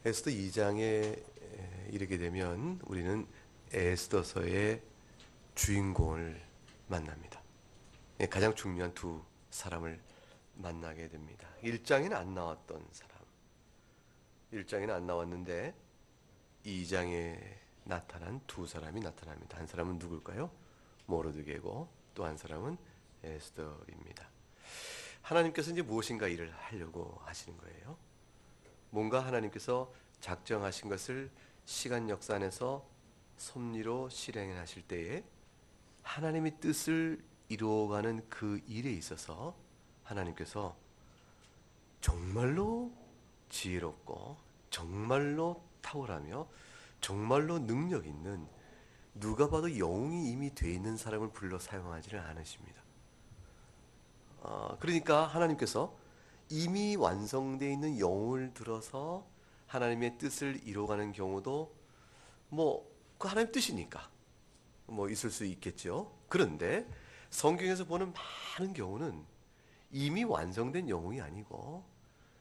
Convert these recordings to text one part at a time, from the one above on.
에스더 2장에 이르게 되면 우리는 에스더서의 주인공을 만납니다. 가장 중요한 두 사람을 만나게 됩니다. 1장에는 안 나왔던 사람, 1장에는 안 나왔는데 2장에 나타난 두 사람이 나타납니다. 한 사람은 누굴까요? 모르드게고 또 한 사람은 에스더입니다. 하나님께서 이제 무엇인가 일을 하려고 하시는 거예요. 뭔가 하나님께서 작정하신 것을 시간 역사 안에서 섭리로 실행하실 때에 하나님의 뜻을 이루어가는 그 일에 있어서 하나님께서 정말로 지혜롭고 정말로 탁월하며 정말로 능력 있는, 누가 봐도 영웅이 이미 돼 있는 사람을 불러 사용하지는 않으십니다. 그러니까 하나님께서 이미 완성되어 있는 영웅을 들어서 하나님의 뜻을 이루어가는 경우도 그 하나님 뜻이니까 있을 수 있겠죠. 그런데 성경에서 보는 많은 경우는 이미 완성된 영웅이 아니고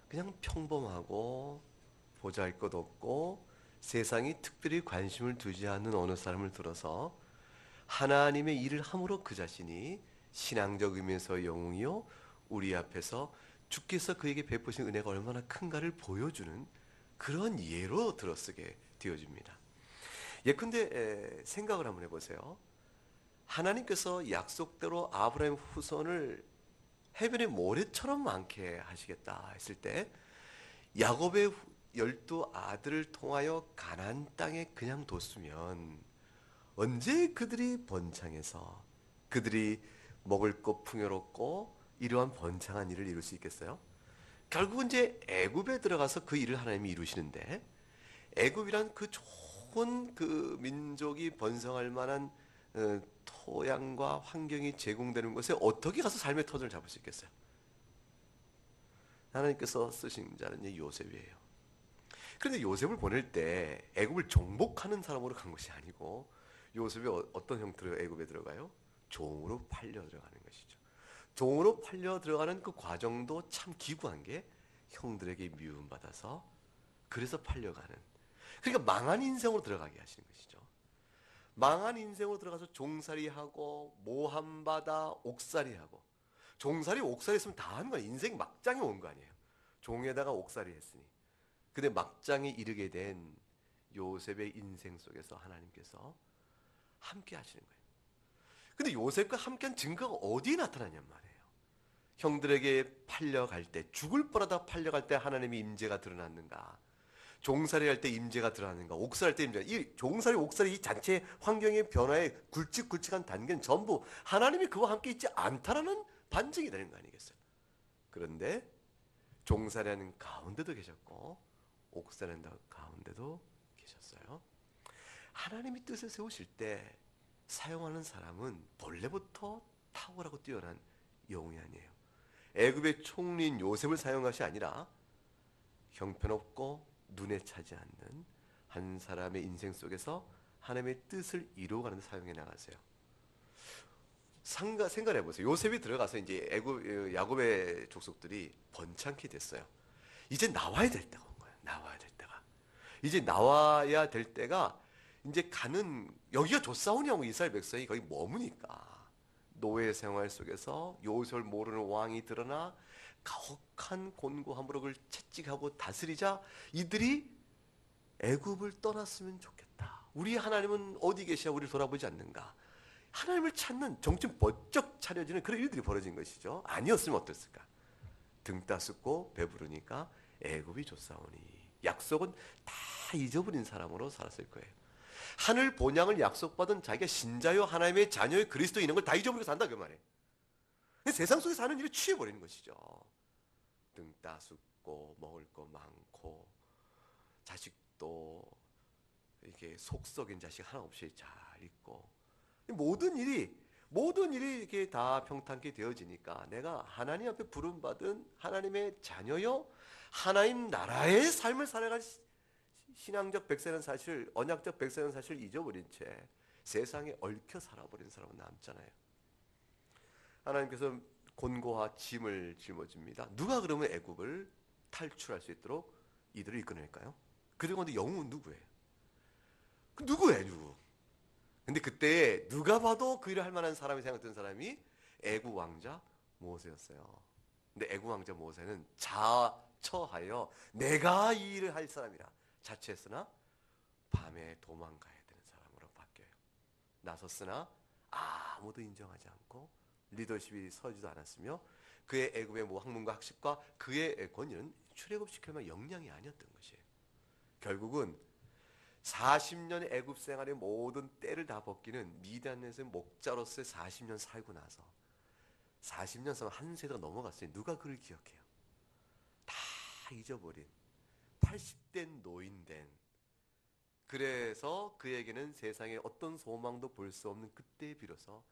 그냥 평범하고 보잘것없고 세상이 특별히 관심을 두지 않는 어느 사람을 들어서 하나님의 일을 함으로 그 자신이 신앙적 의미에서 영웅이요, 우리 앞에서 주께서 그에게 베푸신 은혜가 얼마나 큰가를 보여주는 그런 예로 들어쓰게 되어집니다. 예컨대 생각을 한번 해보세요. 하나님께서 약속대로 아브라함 후손을 해변의 모래처럼 많게 하시겠다 했을 때 야곱의 12아들을 통하여 가나안 땅에 그냥 뒀으면 언제 그들이 번창해서 그들이 먹을 것 풍요롭고 이러한 번창한 일을 이룰 수 있겠어요? 결국은 이제 애굽에 들어가서 그 일을 하나님이 이루시는데, 애굽이란 그 좋은 그 민족이 번성할 만한 토양과 환경이 제공되는 곳에 어떻게 가서 삶의 터전을 잡을 수 있겠어요? 하나님께서 쓰신 자는 이제 요셉이에요. 그런데 요셉을 보낼 때 애굽을 정복하는 사람으로 간 것이 아니고 요셉이 어떤 형태로 애굽에 들어가요? 종으로 팔려 들어가는 것이죠. 종으로 팔려 들어가는 그 과정도 참 기구한 게 형들에게 미움받아서 그래서 팔려가는, 그러니까 망한 인생으로 들어가게 하시는 것이죠. 망한 인생으로 들어가서 종살이하고 모함받아 옥살이하고, 종살이 옥살이 했으면 다 한 거야. 인생 막장에 온 거 아니에요. 종에다가 옥살이 했으니. 근데 막장에 이르게 된 요셉의 인생 속에서 하나님께서 함께 하시는 거예요. 근데 요셉과 함께한 증거가 어디에 나타나냔 말이에요. 형들에게 팔려갈 때, 죽을 뻔하다 팔려갈 때 하나님의 임재가 드러났는가? 종살이 할 때 임재가 드러나는가? 옥살이 할 때 임재가, 이 종살이 옥살이 이 자체 환경의 변화에 굵직굵직한 단계는 전부 하나님이 그와 함께 있지 않다라는 반증이 되는 거 아니겠어요? 그런데 종살이하는 가운데도 계셨고 옥살이하는 가운데도 계셨어요. 하나님이 뜻을 세우실 때 사용하는 사람은 본래부터 탁월하고 뛰어난 영웅이 아니에요. 애굽의 총리인 요셉을 사용한 것이 아니라 형편없고 눈에 차지 않는 한 사람의 인생 속에서 하나님의 뜻을 이루어가는 데 사용해 나가세요. 생각해 보세요. 요셉이 들어가서 이제 야곱의 족속들이 번창케 됐어요. 이제 나와야 될 때가 온 거예요. 나와야 될 때가. 이제 나와야 될 때가 이제 가는, 여기가 조사원이하고 이스라엘 백성이 거기 머무니까 노예 생활 속에서 요셉을 모르는 왕이 드러나 가혹한 곤고함으로 그걸 채찍하고 다스리자 이들이 애굽을 떠났으면 좋겠다. 우리 하나님은 어디 계셔 우리를 돌아보지 않는가? 하나님을 찾는 정신 번쩍 차려지는 그런 일들이 벌어진 것이죠. 아니었으면 어땠을까? 등 따숩고 배부르니까 애굽이 좋사오니, 약속은 다 잊어버린 사람으로 살았을 거예요. 하늘 본향을 약속받은 자기가 신자요 하나님의 자녀의 그리스도 있는 걸 다 잊어버리고 산다 그 말이에요. 세상 속에 사는 일에 취해버리는 것이죠. 등 따숩고 먹을 거 많고 자식도 이렇게 속 썩인 자식 하나 없이 잘 있고, 모든 일이 이렇게 다 평탄케 되어지니까 내가 하나님 앞에 부름받은 하나님의 자녀요 하나님 나라의 삶을 살아갈 신앙적 백세라는 사실, 언약적 백세라는 사실을 잊어버린 채 세상에 얽혀 살아버린 사람은 남잖아요. 하나님께서 곤고와 짐을 짊어집니다. 누가 그러면 애굽을 탈출할 수 있도록 이들을 이끌어낼까요? 그들 가운데 영웅은 누구예요? 누구예요, 누구? 근데 그때 누가 봐도 그 일을 할 만한 사람이 생각된 사람이 애굽 왕자 모세였어요. 근데 애굽 왕자 모세는 자처하여 내가 이 일을 할 사람이라 자처했으나 밤에 도망가야 되는 사람으로 바뀌어요. 나섰으나 아무도 인정하지 않고 리더십이 서지도 않았으며 그의 애굽의 학문과 학식과 그의 권위는 출애굽시킬 만한 역량이 아니었던 것이에요. 결국은 40년의 애굽 생활의 모든 때를 다 벗기는 미디안에서의 목자로서의 40년 살고 나서 40년 살면 한 세대가 넘어갔으니 누가 그를 기억해요? 다 잊어버린 80된 노인된, 그래서 그에게는 세상에 어떤 소망도 볼 수 없는 그때에 비로소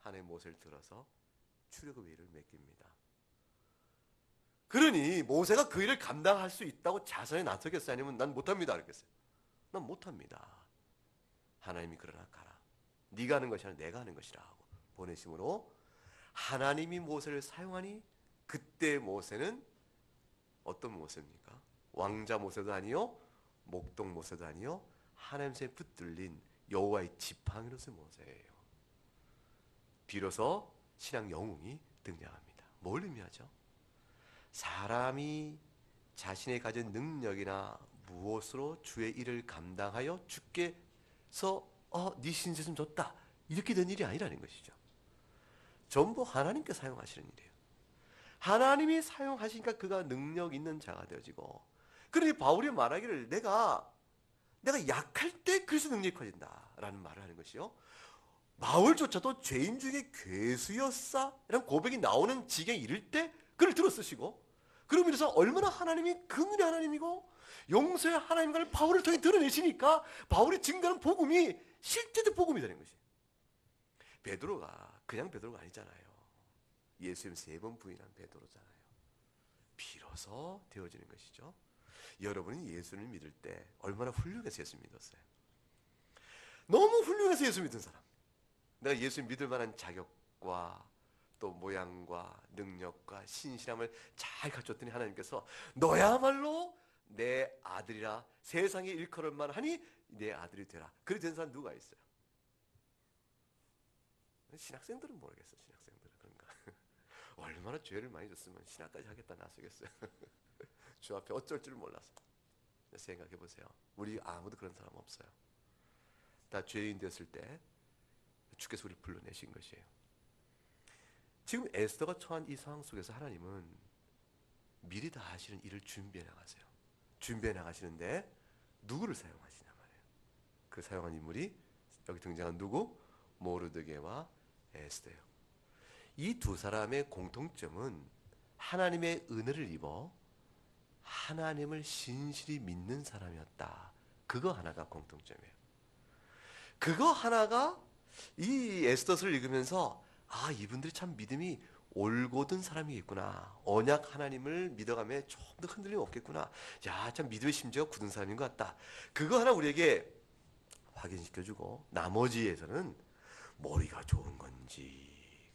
하나님의 모세를 들어서 출애굽의 일을 맡깁니다. 그러니 모세가 그 일을 감당할 수 있다고 자선에 나서겠어요? 아니면 난 못합니다 그랬겠어요? 난 못합니다. 하나님이 그러나 가라. 네가 하는 것이 아니라 내가 하는 것이라 하고 보내심으로 하나님이 모세를 사용하니 그때 모세는 어떤 모세입니까? 왕자 모세도 아니요, 목동 모세도 아니요, 하나님께 붙들린 여호와의 지팡이로서의 모세예요. 비로소 신앙 영웅이 등장합니다. 뭘 의미하죠? 사람이 자신의 가진 능력이나 무엇으로 주의 일을 감당하여 주께서 네 신세 좀 줬다 이렇게 된 일이 아니라는 것이죠. 전부 하나님께 사용하시는 일이에요. 하나님이 사용하시니까 그가 능력 있는 자가 되어지고, 그러니 바울이 말하기를 내가 약할 때 그리스도 능력이 커진다 라는 말을 하는 것이요, 바울조차도 죄인 중에 괴수였사 이런 고백이 나오는 지경에 이를 때 그를 들어 쓰시고, 그러고 인해서 얼마나 하나님이 긍휼의 하나님이고 용서의 하나님과를 바울을 통해 드러내시니까 바울이 증거하는 복음이 실제적 복음이 되는 것이. 베드로가 그냥 베드로가 아니잖아요. 예수님 3번 부인한 베드로잖아요. 비로소 되어지는 것이죠. 여러분이 예수를 믿을 때 얼마나 훌륭해서 예수 믿었어요? 너무 훌륭해서 예수 믿은 사람, 내가 예수 믿을 만한 자격과 또 모양과 능력과 신실함을 잘 갖췄더니 하나님께서 너야말로 내 아들이라 세상에 일컬을 만하니 내 아들이 되라. 그렇게 된 사람 누가 있어요? 신학생들은 모르겠어. 신학생들은 그런가? 얼마나 죄를 많이 졌으면 신학까지 하겠다 나서겠어요. 주 앞에 어쩔 줄 몰라서. 생각해 보세요. 우리 아무도 그런 사람 없어요. 다 죄인 됐을 때 주께서 우리를 불러내신 것이에요. 지금 에스더가 처한 이 상황 속에서 하나님은 미리 다 하시는 일을 준비해 나가세요. 준비해 나가시는데 누구를 사용하시냐 말이에요. 그 사용한 인물이 여기 등장한 누구? 모르드게와 에스더예요. 이 두 사람의 공통점은 하나님의 은혜를 입어 하나님을 신실히 믿는 사람이었다. 그거 하나가 공통점이에요. 그거 하나가 이 에스더서를 읽으면서 이분들이 참 믿음이 올곧은 사람이겠구나. 언약 하나님을 믿어가며 좀 더 흔들림 없겠구나. 야, 참 믿음의 심지어가 굳은 사람인 것 같다. 그거 하나 우리에게 확인시켜주고, 나머지에서는 머리가 좋은 건지,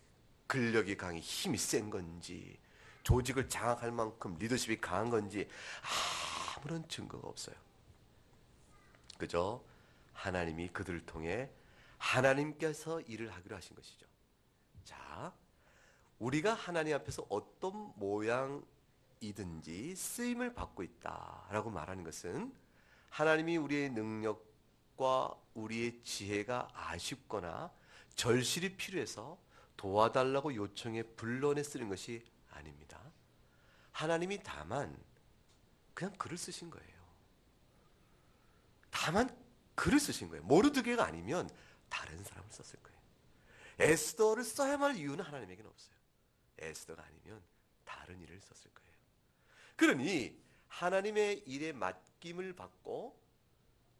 근력이 강해 힘이 센 건지, 조직을 장악할 만큼 리더십이 강한 건지 아무런 증거가 없어요. 그저 하나님이 그들을 통해 하나님께서 일을 하기로 하신 것이죠. 자, 우리가 하나님 앞에서 어떤 모양이든지 쓰임을 받고 있다라고 말하는 것은 하나님이 우리의 능력과 우리의 지혜가 아쉽거나 절실히 필요해서 도와달라고 요청해 불러내 쓰는 것이 아닙니다. 하나님이 다만 그냥 글을 쓰신 거예요. 다만 글을 쓰신 거예요. 모르드게가 아니면 다른 사람을 썼을 거예요. 에스더를 써야만 할 이유는 하나님에게는 없어요. 에스더가 아니면 다른 일을 썼을 거예요. 그러니 하나님의 일에 맡김을 받고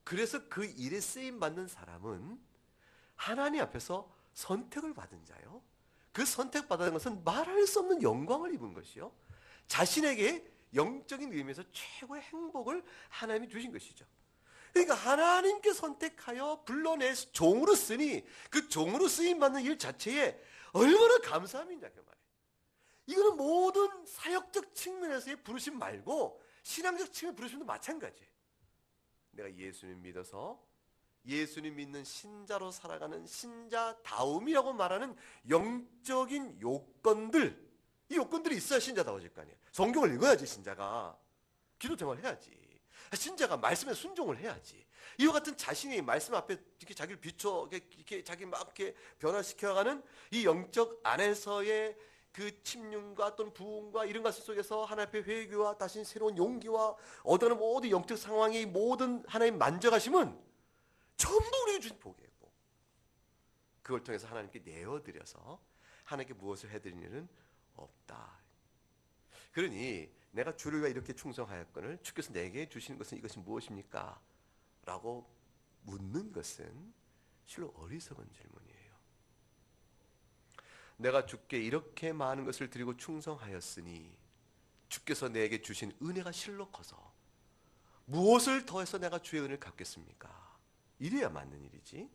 그래서 그 일에 쓰임받는 사람은 하나님 앞에서 선택을 받은 자요. 그 선택받은 것은 말할 수 없는 영광을 입은 것이요, 자신에게 영적인 의미에서 최고의 행복을 하나님이 주신 것이죠. 그러니까 하나님께 선택하여 불러내서 종으로 쓰니 그 종으로 쓰임받는 일 자체에 얼마나 감사함이 있냐 그 말이에요. 이거는 모든 사역적 측면에서의 부르심 말고 신앙적 측면의 부르심도 마찬가지예요. 내가 예수님 믿어서 예수님 믿는 신자로 살아가는 신자다움이라고 말하는 영적인 요건들, 이 요건들이 있어야 신자다워질 거 아니에요. 성경을 읽어야지 신자가. 기도 생활을 해야지. 신자가 말씀에 순종을 해야지. 이와 같은 자신이 말씀 앞에 이렇게 자기를 비춰 이렇게 자기 막 이렇게 변화시켜가는 이 영적 안에서의 그 침륜과 또는 부흥과 이런 것들 속에서 하나님 앞에 회개와 다시 새로운 용기와 얻어는 모든 영적 상황이 모든 하나님 만져가심은 전부 우리에게 주신 복이에요. 복. 그걸 통해서 하나님께 내어드려서 하나님께 무엇을 해드리는 일은 없다. 그러니 내가 주를 위해 이렇게 충성하였거늘 주께서 내게 주시는 것은 이것이 무엇입니까? 라고 묻는 것은 실로 어리석은 질문이에요. 내가 주께 이렇게 많은 것을 드리고 충성하였으니 주께서 내게 주신 은혜가 실로 커서 무엇을 더해서 내가 주의 은혜를 갚겠습니까? 이래야 맞는 일이지.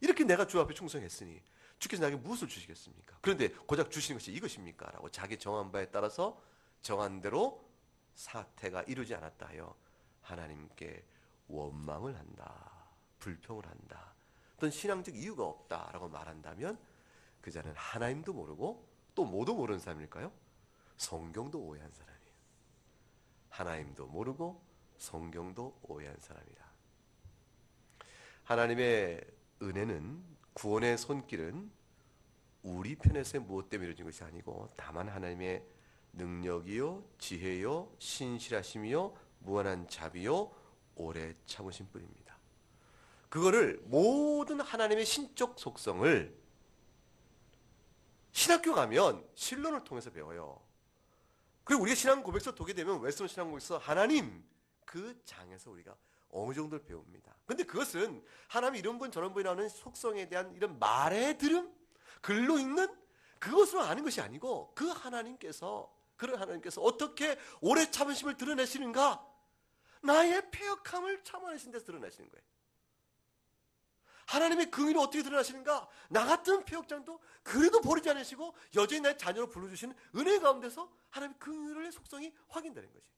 이렇게 내가 주 앞에 충성했으니 주께서 나에게 무엇을 주시겠습니까? 그런데 고작 주시는 것이 이것입니까? 라고 자기 정한 바에 따라서 정한 대로 사태가 이루지 않았다 하여 하나님께 원망을 한다, 불평을 한다, 어떤 신앙적 이유가 없다라고 말한다면 그 자는 하나님도 모르고 또 뭐도 모르는 사람일까요? 성경도 오해한 사람이에요. 하나님도 모르고 성경도 오해한 사람이다. 하나님의 은혜는, 구원의 손길은 우리 편에서 무엇 때문에 이루어진 것이 아니고 다만 하나님의 능력이요 지혜요 신실하심이요 무한한 자비요 오래 참으신 뿐입니다. 그거를 모든 하나님의 신적 속성을 신학교 가면 신론을 통해서 배워요. 그리고 우리가 신앙 고백서 보게 되면 웨스턴 신앙 고백서 하나님 그 장에서 우리가 어느 정도를 배웁니다. 근데 그것은 하나님 이런 분 저런 분이라는 속성에 대한 이런 말의 들음, 글로 읽는 그것으로 아는 것이 아니고 그런 하나님께서 어떻게 오래 참으심을 드러내시는가? 나의 패역함을 참아내신 데서 드러내시는 거예요. 하나님의 긍휼이 어떻게 드러나시는가? 나 같은 패역장도 그래도 버리지 않으시고 여전히 나의 자녀로 불러주시는 은혜 가운데서 하나님의 긍휼의 속성이 확인되는 것이.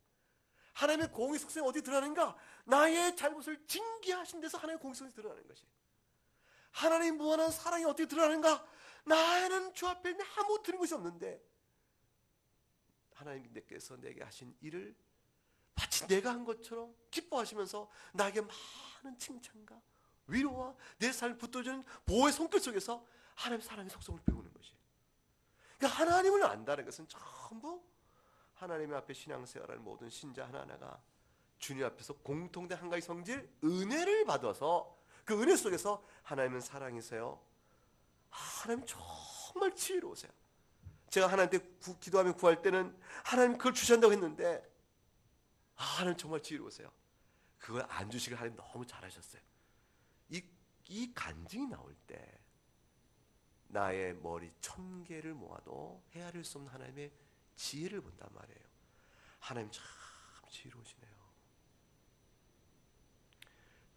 하나님의 공의 속성이 어떻게 드러나는가? 나의 잘못을 징계하신 데서 하나님의 공의성이 드러나는 것이. 하나님의 무한한 사랑이 어떻게 드러나는가? 나는 주 앞에 아무 드린 것이 없는데 하나님께서 내게 하신 일을 마치 내가 한 것처럼 기뻐하시면서 나에게 많은 칭찬과 위로와 내 삶을 붙들어주는 보호의 손길 속에서 하나님의 사랑의 속성을 배우는 것이에요. 그러니까 하나님을 안다는 것은 전부 하나님 앞에 신앙생활하는 모든 신자 하나하나가 주님 앞에서 공통된 한 가지 성질, 은혜를 받아서 그 은혜 속에서 하나님은 사랑이세요. 하나님 정말 지혜로우세요. 제가 하나님께 기도하며 구할 때는 하나님 그걸 주신다고 했는데 하나님 정말 지혜로우세요. 그걸 안 주시길 하나님 너무 잘하셨어요. 이 간증이 나올 때 나의 머리 1000개를 모아도 헤아릴 수 없는 하나님의 지혜를 본단 말이에요. 하나님 참 지혜로우시네요.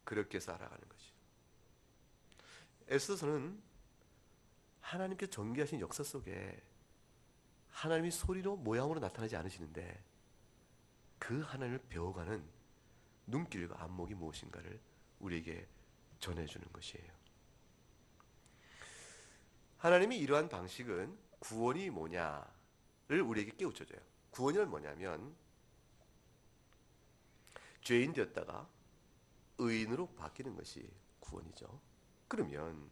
그렇게 살아가는 것이. 에스더서는 하나님께 전개하신 역사 속에 하나님이 소리로 모양으로 나타나지 않으시는데 그 하나님을 배워가는 눈길과 안목이 무엇인가를 우리에게 전해주는 것이에요. 하나님이 이러한 방식은 구원이 뭐냐를 우리에게 깨우쳐줘요. 구원이란 뭐냐면 죄인 되었다가 의인으로 바뀌는 것이 구원이죠. 그러면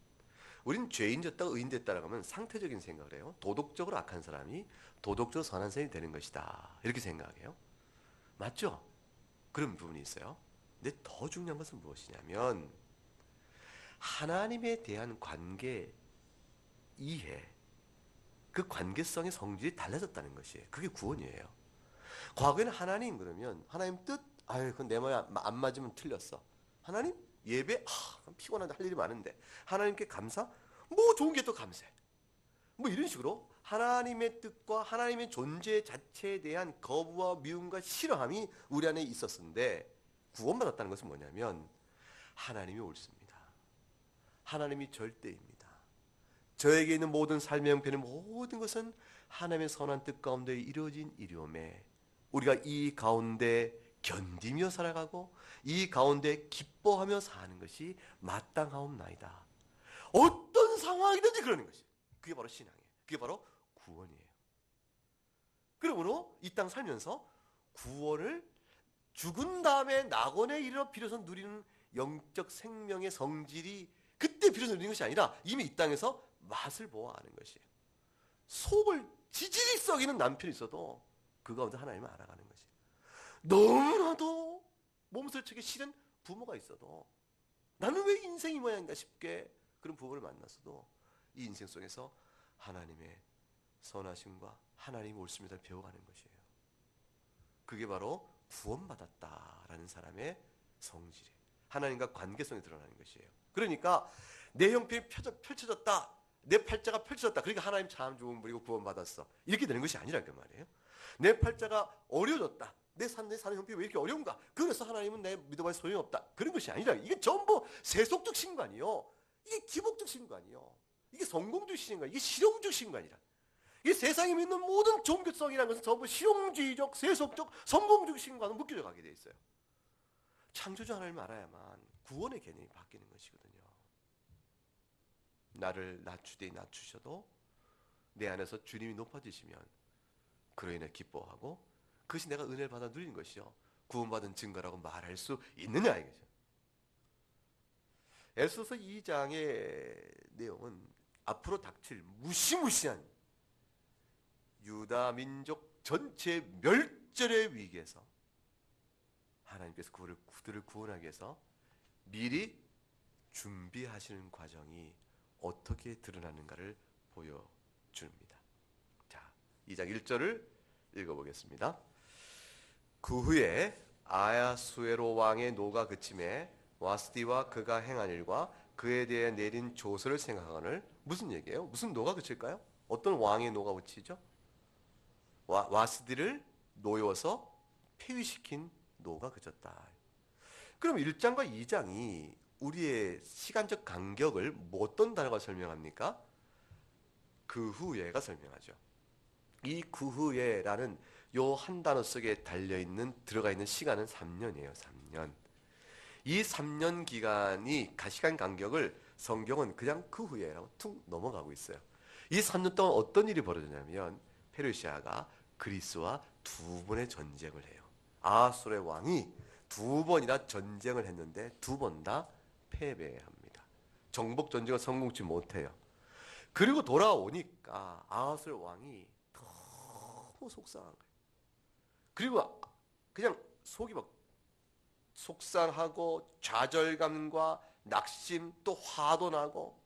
우린 죄인 되었다가 의인 됐다라고 하면 상태적인 생각을 해요. 도덕적으로 악한 사람이 도덕적으로 선한 사람이 되는 것이다. 이렇게 생각해요. 맞죠? 그런 부분이 있어요. 근데 더 중요한 것은 무엇이냐면 하나님에 대한 관계 이해, 그 관계성의 성질이 달라졌다는 것이에요. 그게 구원이에요. 과거에는 하나님 그러면 하나님 뜻, 그건 내 말이 안 맞으면 틀렸어. 하나님 예배, 피곤한데 할 일이 많은데 하나님께 감사, 뭐 좋은 게 또 감사해. 뭐 이런 식으로 하나님의 뜻과 하나님의 존재 자체에 대한 거부와 미움과 싫어함이 우리 안에 있었는데 구원받았다는 것은 뭐냐면 하나님이 옳습니다. 하나님이 절대입니다. 저에게 있는 모든 삶의 형편의 모든 것은 하나님의 선한 뜻 가운데 이루어진 일이오매 우리가 이 가운데 견디며 살아가고 이 가운데 기뻐하며 사는 것이 마땅하옵나이다. 어떤 상황이든지 그러는 것이. 그게 바로 신앙이에요. 그게 바로 구원이에요. 그러므로 이 땅 살면서 구원을 죽은 다음에 낙원에 이르러 비로소 누리는 영적 생명의 성질이 그때 비로소 누리는 것이 아니라 이미 이 땅에서 맛을 보아 아는 것이에요. 속을 지질이 썩이는 남편이 있어도 그 가운데 하나님을 알아가는 것이에요. 너무나도 몸살치기 싫은 부모가 있어도 나는 왜 인생이 모양인가 싶게 그런 부모를 만났어도 이 인생 속에서 하나님의 선하심과 하나님의 옳습니다를 배워가는 것이에요. 그게 바로 구원받았다라는 사람의 성질이에요. 하나님과 관계성이 드러나는 것이에요. 그러니까 내 형편이 펼쳐졌다. 내 팔자가 펼쳐졌다. 그러니까 하나님 참 좋은 분이고 구원받았어. 이렇게 되는 것이 아니라 그 말이에요. 내 팔자가 어려워졌다. 내 사는 형편이 왜 이렇게 어려운가? 그래서 하나님은 내 믿어봐야 소용없다. 그런 것이 아니라 이게 전부 세속적 신관이요. 이게 기복적 신관이요. 이게 성공주의 신관, 이게 실용주의 신관이라. 이 세상에 믿는 모든 종교성이라는 것은 전부 실용주의적, 세속적, 성공주의 신관으로 묶여져 가게 돼 있어요. 창조주 하나님을 알아야만 구원의 개념이 바뀌는 것이거든요. 나를 낮추되 낮추셔도 내 안에서 주님이 높아지시면 그로 인해 기뻐하고 그것이 내가 은혜를 받아 누리는 것이요. 구원받은 증거라고 말할 수 있느냐 이거죠. 에스더서 2장의 내용은 앞으로 닥칠 무시무시한 유다 민족 전체 멸절의 위기에서 하나님께서 그들을 구원하기 위해서 미리 준비하시는 과정이 어떻게 드러나는가를 보여줍니다. 자, 2장 1절을 읽어보겠습니다. 그 후에 아하수에로 왕의 노가 그침에 와스디와 그가 행한 일과 그에 대해 내린 조서를 생각하거늘. 무슨 얘기예요? 무슨 노가 그칠까요? 어떤 왕의 노가 그치죠? 와스디를 놓여서 폐위시킨 노가 그쳤다. 그럼 1장과 2장이 우리의 시간적 간격을 어떤 단어가 설명합니까? 그 후에가 설명하죠. 이 그 후에라는 요 한 단어 속에 들어가 있는 시간은 3년이에요. 3년. 이 3년 기간이 시간 간격을 성경은 그냥 그 후에라고 툭 넘어가고 있어요. 이 3년 동안 어떤 일이 벌어지냐면 페르시아가 그리스와 두 번의 전쟁을 해요. 아하수르의 왕이 두 번이나 전쟁을 했는데 두 번 다 패배합니다. 정복 전쟁을 성공치 못해요. 그리고 돌아오니까 아하수르 왕이 너무 속상한 거예요. 그리고 그냥 속이 막 속상하고 좌절감과 낙심 또 화도 나고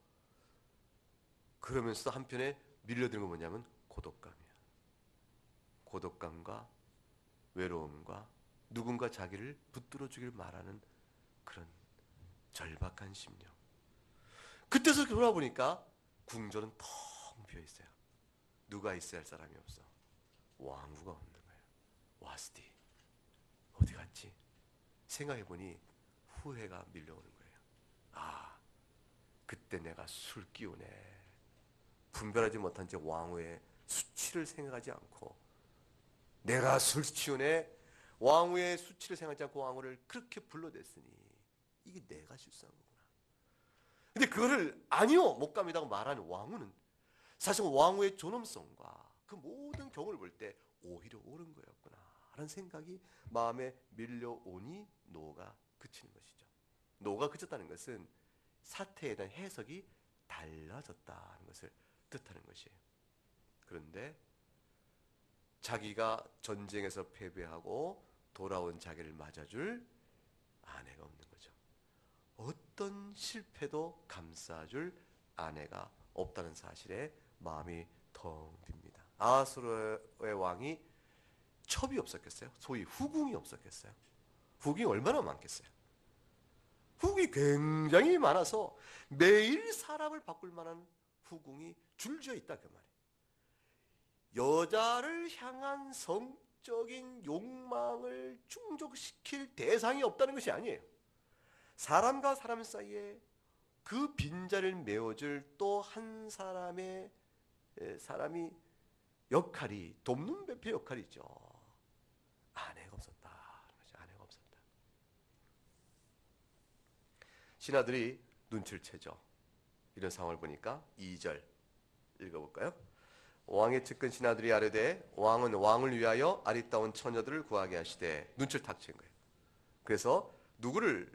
그러면서 한편에 밀려드는 건 뭐냐면 고독감이야. 고독감과 외로움과 누군가 자기를 붙들어 주길 말하는 그런 절박한 심령. 그때서 돌아보니까 궁전은 텅 비어 있어요. 누가 있어야 할 사람이 없어. 왕후가 없는 거예요. 와스디 어디 갔지? 생각해보니 후회가 밀려오는 거예요. 아, 그때 내가 술 기운에 분별하지 못한 채 왕후의 수치를 생각하지 않고 내가 술 기운에 왕후의 수치를 생각하지 않고 왕후를 그렇게 불러댔으니 이게 내가 실수한 거구나. 근데 그거를 아니요 못 갑니다고 말하는 왕후는 사실 왕후의 존엄성과 그 모든 경우를 볼 때 오히려 옳은 거였구나 라는 생각이 마음에 밀려오니 노가 그치는 것이죠. 노가 그쳤다는 것은 사태에 대한 해석이 달라졌다는 것을 뜻하는 것이에요. 그런데 자기가 전쟁에서 패배하고 돌아온 자기를 맞아줄 아내가 없는 거죠. 어떤 실패도 감싸줄 아내가 없다는 사실에 마음이 텅 빕니다. 아하수르의 왕이 첩이 없었겠어요? 소위 후궁이 없었겠어요? 후궁이 얼마나 많겠어요? 후궁이 굉장히 많아서 매일 사람을 바꿀 만한 후궁이 줄지어 있다 그 말이에요. 여자를 향한 성적인 욕망을 충족시킬 대상이 없다는 것이 아니에요. 사람과 사람 사이에 그 빈자리를 메워줄 또 한 사람이 역할이 돕는 배필 역할이죠. 아내가 없었다. 아내가 신하들이 눈치를 채죠. 이런 상황을 보니까 2절 읽어볼까요? 왕의 측근 신하들이 아뢰되 왕은 왕을 위하여 아리따운 처녀들을 구하게 하시되 눈치를 탁 챈 거예요. 그래서 누구를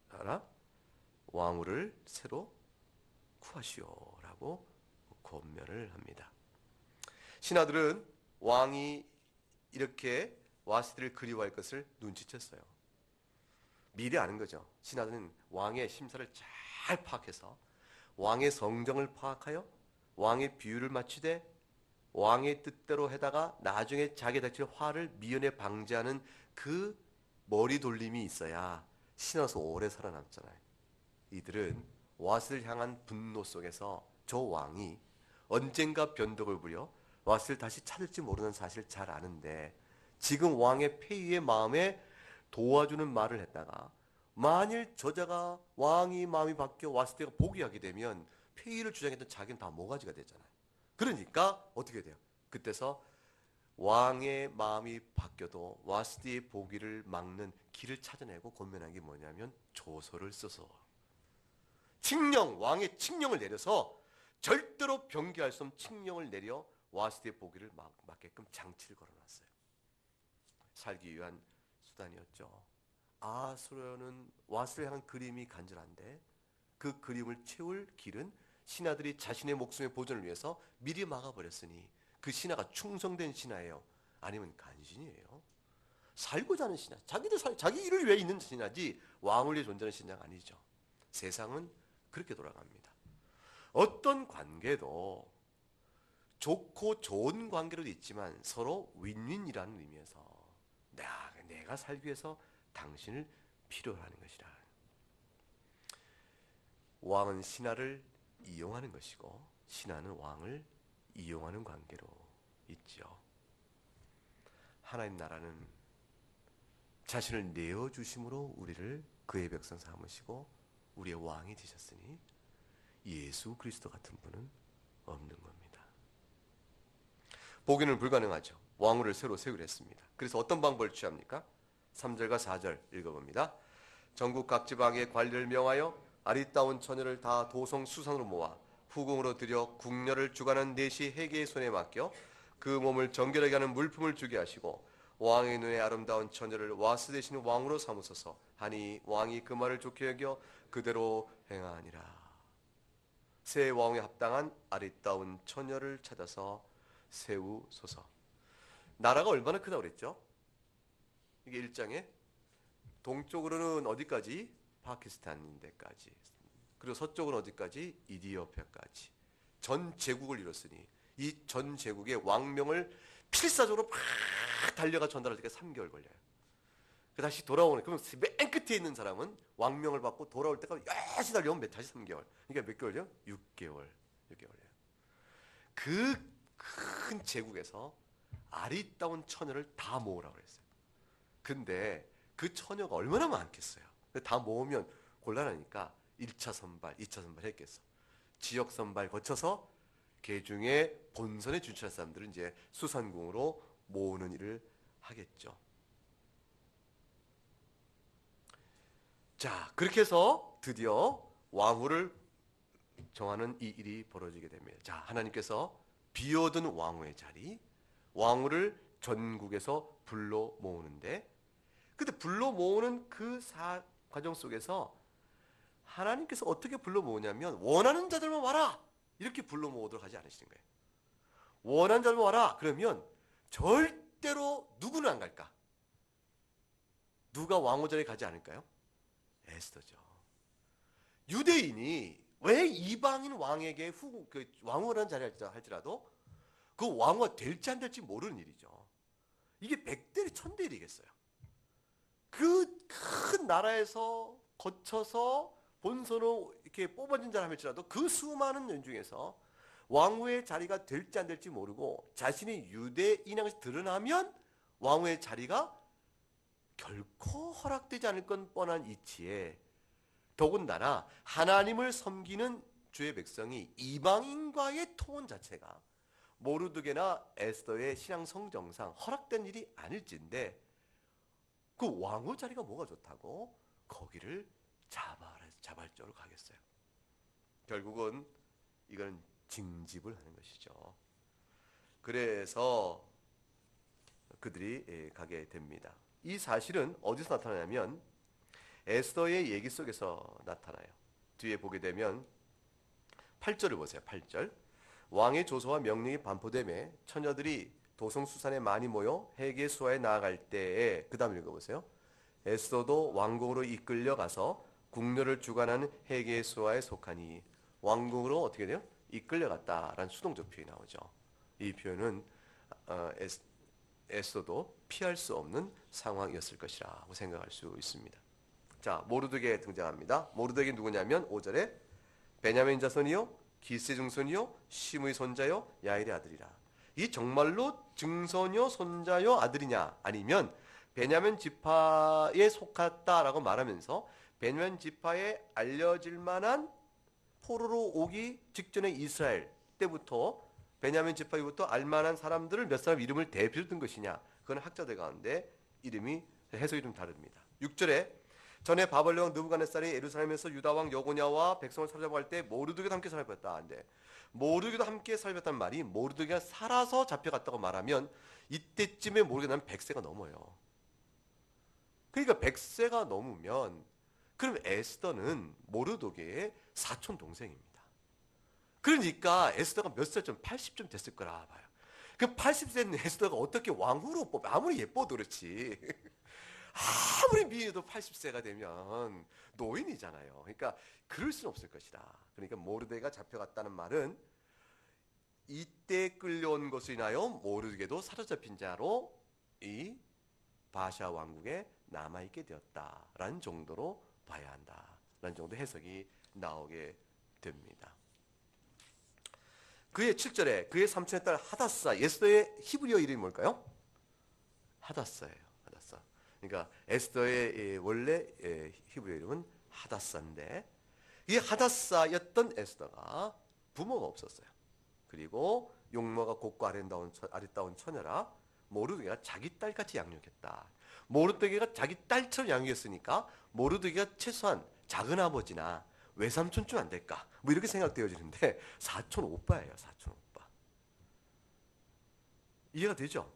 하라? 왕후를 새로 구하시오라고 권면을 합니다. 신하들은 왕이 이렇게 와스티를 그리워할 것을 눈치챘어요. 미리 아는 거죠. 신하들은 왕의 심사를 잘 파악해서 왕의 성정을 파악하여 왕의 비유를 맞추되 왕의 뜻대로 해다가 나중에 자기 닥칠 화를 미연에 방지하는 그 머리 돌림이 있어야 신하로서 오래 살아남잖아요. 이들은 와스를 향한 분노 속에서 저 왕이 언젠가 변덕을 부려 와스를 다시 찾을지 모르는 사실을 잘 아는데 지금 왕의 폐위의 마음에 도와주는 말을 했다가 만일 저자가 왕이 마음이 바뀌어 와스티가 포기하게 되면 폐위를 주장했던 자기는 다 모가지가 되잖아요. 그러니까 어떻게 돼요? 그때서 왕의 마음이 바뀌어도 와스티의 포기를 막는 길을 찾아내고 권면한 게 뭐냐면 조서를 써서 칙령, 왕의 칙령을 내려서 절대로 변개할 수 없는 칙령을 내려 와스티의 포기를 막게끔 장치를 걸어놨어요. 살기 위한 수단이었죠. 아수르는 와스를 향한 그림이 간절한데 그 그림을 채울 길은 신하들이 자신의 목숨의 보존을 위해서 미리 막아버렸으니 그 신하가 충성된 신하예요? 아니면 간신이에요? 살고자 하는 신하, 자기 일을 위해 있는 신하지 왕을 위해 존재하는 신하가 아니죠. 세상은 그렇게 돌아갑니다. 어떤 관계도 좋고 좋은 관계로도 있지만 서로 윈윈이라는 의미에서 내가 살기 위해서 당신을 필요로 하는 것이라. 왕은 신하를 이용하는 것이고 신하는 왕을 이용하는 관계로 있죠. 하나님 나라는 자신을 내어주심으로 우리를 그의 백성 삼으시고 우리의 왕이 되셨으니 예수 그리스도 같은 분은 없는 겁니다. 보기는 불가능하죠. 왕후를 새로 세우려 했습니다. 그래서 어떤 방법을 취합니까? 3절과 4절 읽어봅니다. 전국 각 지방의 관리를 명하여 아리따운 처녀를 다 도성 수산으로 모아 후궁으로 들여 궁녀를 주관한 넷이 해계의 손에 맡겨 그 몸을 정결하게 하는 물품을 주게 하시고 왕의 눈에 아름다운 처녀를 와스 대신 왕으로 삼으소서 하니 왕이 그 말을 좋게 여겨 그대로 행하니라. 새 왕에 합당한 아리따운 처녀를 찾아서 세우소서. 나라가 얼마나 크다고 그랬죠? 이게 1장에 동쪽으로는 어디까지? 파키스탄인데까지. 그리고 서쪽은 어디까지? 이디오피아까지. 전 제국을 이뤘으니 이 전 제국의 왕명을 필사적으로 막 달려가 전달할 때까지 3개월 걸려요. 다시 돌아오는, 그러면 맨 끝에 있는 사람은 왕명을 받고 돌아올 때까지 열심히 달려오면 다시 3개월. 그러니까 몇 개월이요? 6개월. 6개월이에요. 그 큰 제국에서 아리따운 처녀를 다 모으라고 그랬어요. 근데 그 처녀가 얼마나 많겠어요. 다 모으면 곤란하니까 1차 선발, 2차 선발 했겠어. 지역 선발 거쳐서 개중에 본선에 진출한 사람들은 이제 수산궁으로 모으는 일을 하겠죠. 자, 그렇게 해서 드디어 왕후를 정하는 이 일이 벌어지게 됩니다. 자, 하나님께서 비워둔 왕후의 자리, 왕후를 전국에서 불러 모으는데, 근데 불러 모으는 그 과정 속에서 하나님께서 어떻게 불러 모으냐면 원하는 자들만 와라! 이렇게 불러 모으도록 하지 않으시는 거예요. 원하는 자들만 와라! 그러면 절대로 누구는 안 갈까? 누가 왕후 자리에 가지 않을까요? 에스더죠. 유대인이 왜 이방인 왕에게 왕후라는 자리를 할지라도 그 왕후가 될지 안 될지 모르는 일이죠. 이게 100대 1000대이겠어요. 그 큰 나라에서 거쳐서 본선으로 이렇게 뽑아진 자라 할지라도 그 수많은 nhân 중에서 왕후의 자리가 될지 안 될지 모르고 자신이 유대인인 것이 드러나면 왕후의 자리가 결코 허락되지 않을 건 뻔한 이치에 더군다나 하나님을 섬기는 주의 백성이 이방인과의 통혼 자체가 모르드게나 에스더의 신앙 성정상 허락된 일이 아닐진데 그 왕후 자리가 뭐가 좋다고 거기를 자발적으로 가겠어요. 결국은 이거는 징집을 하는 것이죠. 그래서 그들이 가게 됩니다. 이 사실은 어디서 나타나냐면 에스더의 얘기 속에서 나타나요. 뒤에 보게 되면 8절을 보세요. 8절. 왕의 조서와 명령이 반포되매 처녀들이 도성수산에 많이 모여 회개 수하에 나아갈 때에, 그 다음 읽어보세요. 에스더도 왕궁으로 이끌려 가서 궁녀를 주관하는 회개 수하에 속하니, 왕궁으로 어떻게 돼요? 이끌려갔다라는 수동적 표현이 나오죠. 이 표현은 에스더도 피할 수 없는 상황이었을 것이라고 생각할 수 있습니다. 자, 모르드게 등장합니다. 모르드게 누구냐면 5절에 베냐민 자손이요 기스의 증손이요 시므의 손자요 야일의 아들이라. 이 정말로 증손이요 손자요 아들이냐, 아니면 베냐민 지파에 속았다라고 말하면서 베냐민 지파에 알려질 만한 포로로 오기 직전의 이스라엘 때부터 베냐민 지파부터 알만한 사람들을 몇 사람 이름을 대표로 든 것이냐, 그건 학자들 가운데 이름이 해석이 좀 다릅니다. 6절에 전에 바벨론 왕 느부갓네살이 예루살렘에서 유다 왕 여고냐와 백성을 사로잡고 할 때 모르드게도 함께 살폈다 하는데, 모르드게도 함께 살폈다는 말이 모르드게가 살아서 잡혀갔다고 말하면 이때쯤에 모르드게는 100세가 넘어요. 그러니까 100세가 넘으면 그럼 에스더는 모르드게의 사촌 동생입니다. 그러니까 에스더가 몇 살쯤 80쯤 됐을 거라 봐요. 그 80세 된 에스더가 어떻게 왕후로 뽑아? 아무리 예뻐도 그렇지. 아무리 미해도 80세가 되면 노인이잖아요. 그러니까 그럴 수는 없을 것이다. 그러니까 모르드게가 잡혀갔다는 말은 이때 끌려온 것으로 인하여 모르드게도 사로잡힌 자로 이 바샤 왕국에 남아있게 되었다라는 정도로 봐야 한다라는 정도 해석이 나오게 됩니다. 그의 7절에 그의 삼촌의 딸 하다사, 에스더의 히브리어 이름이 뭘까요? 하다사예요. 하다사. 그러니까 에스더의 원래 히브리어 이름은 하다사인데, 이 하다사였던 에스더가 부모가 없었어요. 그리고 용모가 곱고 아름다운 처녀라 모르드게가 자기 딸같이 양육했다. 모르드게가 자기 딸처럼 양육했으니까 모르드게가 최소한 작은 아버지나 외삼촌쯤 안 될까? 뭐 이렇게 생각되어지는데 사촌 오빠예요. 사촌 오빠. 이해가 되죠?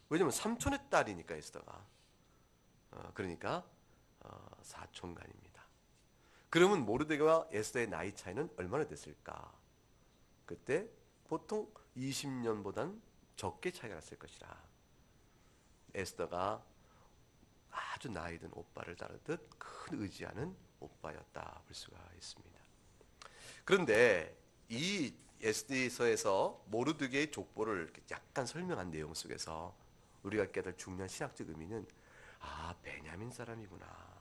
왜냐면 삼촌의 딸이니까 에스더가. 그러니까 사촌간입니다. 그러면 모르드게와 에스더의 나이 차이는 얼마나 됐을까? 그때 보통 20년보단 적게 차이가 났을 것이라. 에스더가 아주 나이 든 오빠를 따르듯 큰 의지하는 오빠였다 볼 수가 있습니다. 그런데 이 에스더서에서 모르드게의 족보를 약간 설명한 내용 속에서 우리가 깨달을 중요한 신학적 의미는, 베냐민 사람이구나.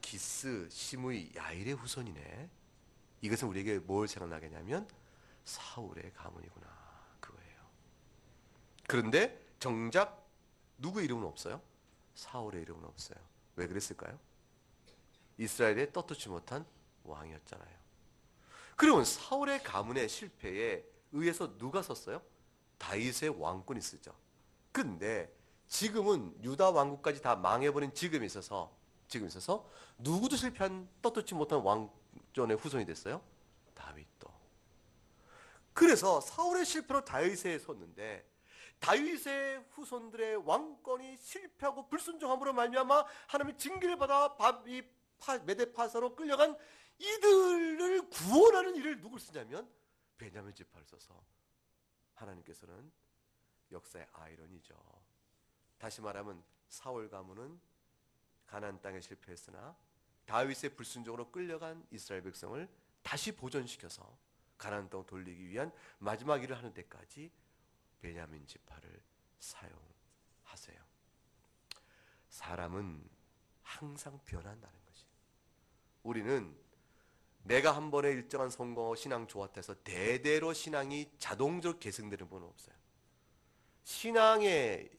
기스, 시므이, 야일의 후손이네. 이것은 우리에게 뭘 생각나게 하냐면 사울의 가문이구나, 그거예요. 그런데 정작 누구 이름은 없어요? 사울의 이름은 없어요. 왜 그랬을까요? 이스라엘에 떳떳지 못한 왕이었잖아요. 그러면 사울의 가문의 실패에 의해서 누가 섰어요? 다윗의 왕권이 쓰죠. 근데 지금은 유다 왕국까지 다 망해버린 지금 있어서 누구도 실패한 떳떳지 못한 왕존의 후손이 됐어요? 다윗도. 그래서 사울의 실패로 다윗에 섰는데, 다윗의 후손들의 왕권이 실패하고 불순종함으로 말미암아 하나님의 징계를 받아 메대 파사로 끌려간 이들을 구원하는 일을 누굴 쓰냐면 베냐민 지파를 써서, 하나님께서는 역사의 아이러니죠. 다시 말하면 사울 가문은 가나안 땅에 실패했으나 다윗의 불순종으로 끌려간 이스라엘 백성을 다시 보존시켜서 가나안 땅 돌리기 위한 마지막 일을 하는 데까지 베냐민 지파를 사용하세요. 사람은 항상 변한다는 것이. 우리는 내가 한 번에 일정한 성공하고 신앙 조합해서 대대로 신앙이 자동적으로 계승되는 분은 없어요. 신앙의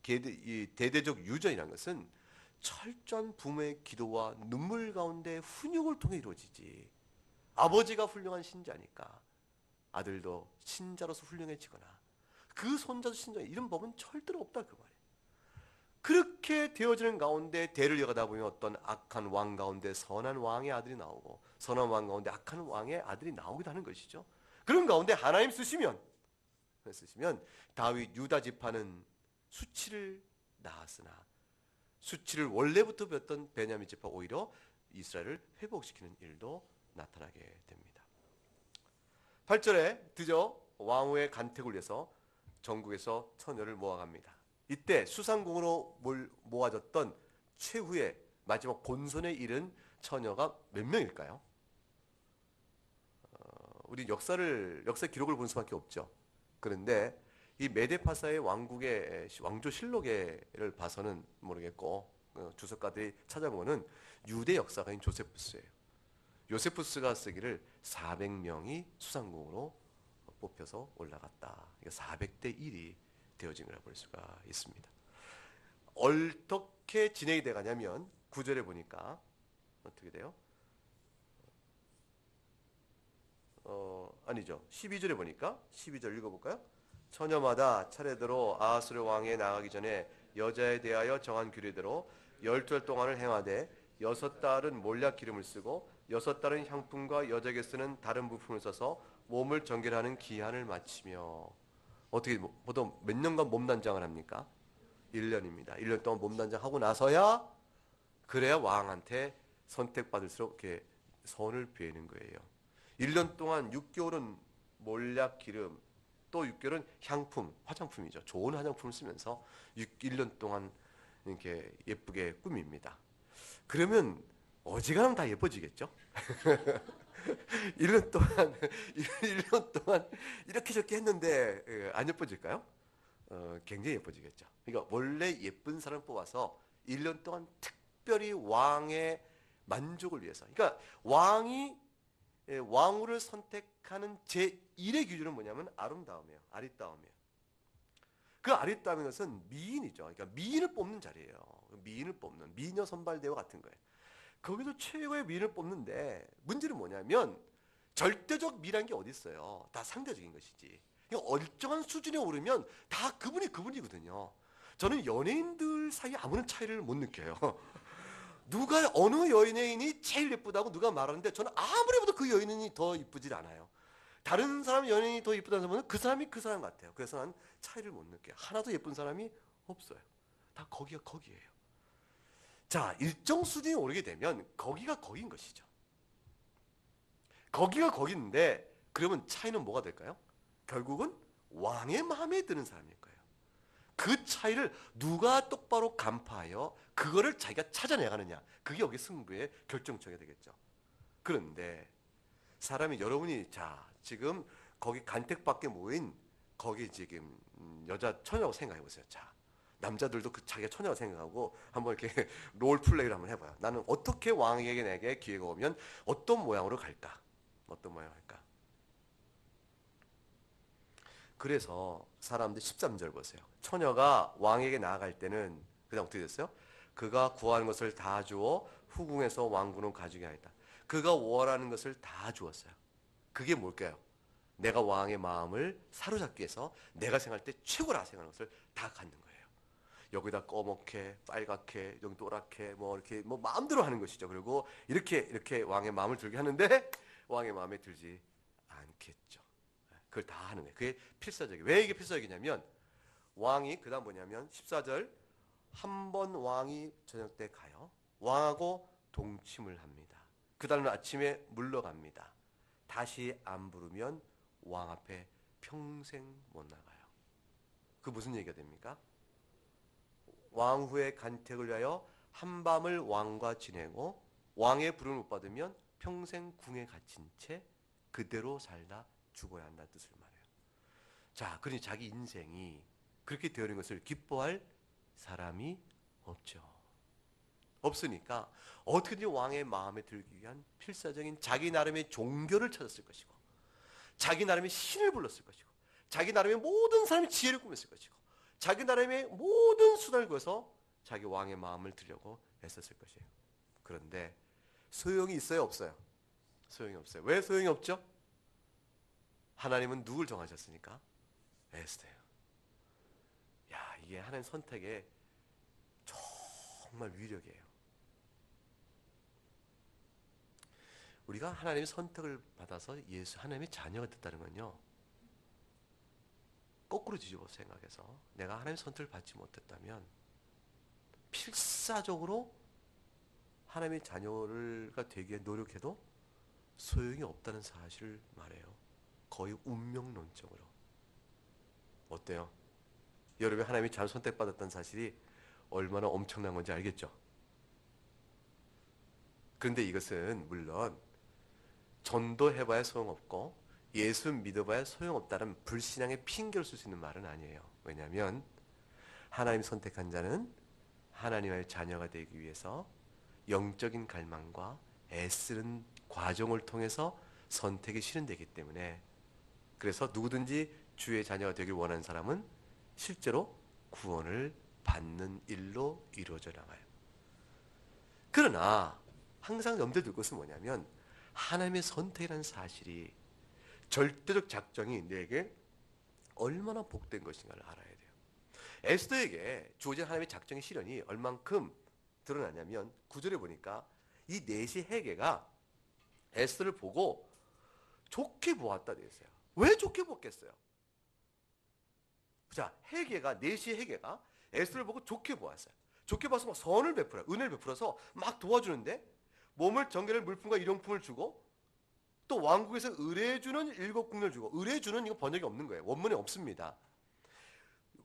대대적 유전이라는 것은 철저한 부모의 기도와 눈물 가운데 훈육을 통해 이루어지지. 아버지가 훌륭한 신자니까 아들도 신자로서 훌륭해지거나 그 손자도 신자, 이런 법은 절대로 없다 그 말이에요. 그렇게 되어지는 가운데 대를 이어가다 보면 어떤 악한 왕 가운데 선한 왕의 아들이 나오고 선한 왕 가운데 악한 왕의 아들이 나오기도 하는 것이죠. 그런 가운데 하나님 쓰시면 다윗 유다 지파는 수치를 낳았으나 수치를 원래부터 배웠던 베냐민 지파 오히려 이스라엘을 회복시키는 일도 나타나게 됩니다. 8절에 드디어 왕후의 간택을 위해서 전국에서 처녀를 모아갑니다. 이때 수상궁으로 모아졌던 최후의 마지막 본선에 이른 처녀가 몇 명일까요? 우리 역사 기록을 볼 수밖에 없죠. 그런데 이 메데파사의 왕국의 왕조 실록을 봐서는 모르겠고 주석가들이 찾아보는 유대 역사가인 조세푸스예요. 요세푸스가 쓰기를 400명이 수상궁으로 뽑혀서 올라갔다. 400대 1이 되어진 거라 볼 수가 있습니다. 어떻게 진행이 돼가냐면 9절에 보니까 어떻게 돼요? 아니죠. 12절에 보니까 12절 읽어볼까요? 처녀마다 차례대로 아하스르 왕에 나가기 전에 여자에 대하여 정한 규례대로 12달 동안을 행하되 6달은 몰약 기름을 쓰고 6달은 향품과 여자에게 쓰는 다른 부품을 써서 몸을 정결하는 기한을 마치며 어떻게 보통 몇 년간 몸단장을 합니까? 1년입니다. 1년 동안 몸단장하고 나서야 그래야 왕한테 선택받을수록 이렇게 선을 베는 거예요. 1년 동안 6개월은 몰약 기름 또 6개월은 향품, 화장품이죠. 좋은 화장품을 쓰면서 1년 동안 이렇게 예쁘게 꾸밉니다. 그러면 어지간하면 다 예뻐지겠죠? 1년 동안, 1년 동안 이렇게 저렇게 했는데 안 예뻐질까요? 굉장히 예뻐지겠죠. 그러니까 원래 예쁜 사람 뽑아서 1년 동안 특별히 왕의 만족을 위해서. 그러니까 왕후를 선택하는 제1의 기준은 뭐냐면 아름다움이에요. 아리따움이에요. 그 아리따움인 것은 미인이죠. 그러니까 미인을 뽑는 자리예요. 미인을 뽑는 미녀 선발대회 같은 거예요. 거기서 최고의 미인을 뽑는데 문제는 뭐냐면 절대적 미라는 게 어디 있어요? 다 상대적인 것이지. 그러니까 얼정한 수준에 오르면 다 그분이거든요. 저는 연예인들 사이에 아무런 차이를 못 느껴요. 누가 어느 연예인이 제일 예쁘다고 누가 말하는데 저는 아무리 봐도 그 연예인이 더 이쁘질 않아요. 다른 사람 연예인이 더 이쁘다는 사람은 그 사람이 그 사람 같아요. 그래서 난 차이를 못 느껴요. 하나도 예쁜 사람이 없어요. 다 거기에요. 자, 일정 수준이 오르게 되면 거기가 거긴 것이죠. 거기가 거긴데 그러면 차이는 뭐가 될까요? 결국은 왕의 마음에 드는 사람일 거예요. 그 차이를 누가 똑바로 간파하여 그거를 자기가 찾아내가느냐. 그게 여기 승부의 결정적이 되겠죠. 그런데 사람이 여러분이 지금 거기 간택밖에 모인 거기 지금 여자 처녀라고 생각해 보세요. 자, 남자들도 그 자기가 처녀라고 생각하고 한번 이렇게 롤 플레이를 한번 해봐요. 나는 어떻게 왕에게 내게 기회가 오면 어떤 모양으로 갈까? 어떤 모양으로 할까? 그래서 사람들 13절 보세요. 처녀가 왕에게 나아갈 때는 그다음 어떻게 됐어요? 그가 구하는 것을 다 주어 후궁에서 왕군을 가지게 하였다. 그가 원하는 것을 다 주었어요. 그게 뭘까요? 내가 왕의 마음을 사로잡기 위해서 내가 생각할 때 최고라 생각하는 것을 다 갖는 거예요. 여기다 꺼멓게, 빨갛게, 여기 노랗게, 이렇게 마음대로 하는 것이죠. 그리고 이렇게 왕의 마음을 들게 하는데 왕의 마음에 들지 않겠죠. 그걸 다 하는 거예요. 그게 필사적이에요. 왜 이게 필사적이냐면 왕이 그다음 뭐냐면 14절 한 번 왕이 저녁 때 가요. 왕하고 동침을 합니다. 그 다음날 아침에 물러갑니다. 다시 안 부르면 왕 앞에 평생 못 나가요. 그 무슨 얘기가 됩니까? 왕후의 간택을 위하여 한밤을 왕과 지내고 왕의 부름을 못 받으면 평생 궁에 갇힌 채 그대로 살다 죽어야 한다는 뜻을 말해요. 자, 그러니 자기 인생이 그렇게 되어있는 것을 기뻐할 사람이 없죠. 없으니까 어떻게든지 왕의 마음에 들기 위한 필사적인 자기 나름의 종교를 찾았을 것이고 자기 나름의 신을 불렀을 것이고 자기 나름의 모든 사람의 지혜를 꾸몄을 것이고 자기 나름의 모든 수단을 구해서 자기 왕의 마음을 들려고 애썼을 것이에요. 그런데 소용이 있어요? 없어요? 소용이 없어요. 왜 소용이 없죠? 하나님은 누굴 정하셨습니까? 에스더예요. 야, 이게 하나님 선택의 정말 위력이에요. 우리가 하나님의 선택을 받아서 예수 하나님의 자녀가 됐다는 건요, 거꾸로 뒤집어 생각해서 내가 하나님의 선택을 받지 못했다면 필사적으로 하나님의 자녀가 되기 위해 노력해도 소용이 없다는 사실을 말해요. 거의 운명론적으로. 어때요? 여러분이 하나님의 자녀 선택받았다는 사실이 얼마나 엄청난 건지 알겠죠? 그런데 이것은 물론 전도해봐야 소용없고 예수 믿어봐야 소용없다는 불신앙의 핑계를 쓸 수 있는 말은 아니에요. 왜냐하면 하나님 선택한 자는 하나님의 자녀가 되기 위해서 영적인 갈망과 애쓰는 과정을 통해서 선택이 실현되기 때문에, 그래서 누구든지 주의 자녀가 되길 원하는 사람은 실제로 구원을 받는 일로 이루어져 나가요. 그러나 항상 염두에 둘 것은 뭐냐면 하나님의 선택이라는 사실이, 절대적 작정이 내게 얼마나 복된 것인가를 알아야 돼요. 에스더에게 주어진 하나님의 작정의 실현이 얼만큼 드러나냐면 9절에 보니까 이 넷이 헤게가 에스더를 보고 좋게 보았다 되어 있어요. 왜 좋게 보겠어요? 자, 넷이 헤게가 에스더를 보고 좋게 보았어요. 좋게 봐서 막 선을 베풀어요. 은혜를 베풀어서 막 도와주는데, 몸을 정결할 물품과 일용품을 주고, 또 왕국에서 의뢰해주는 7궁녀를 주고, 의뢰해주는 이거 번역이 없는 거예요. 원문에 없습니다.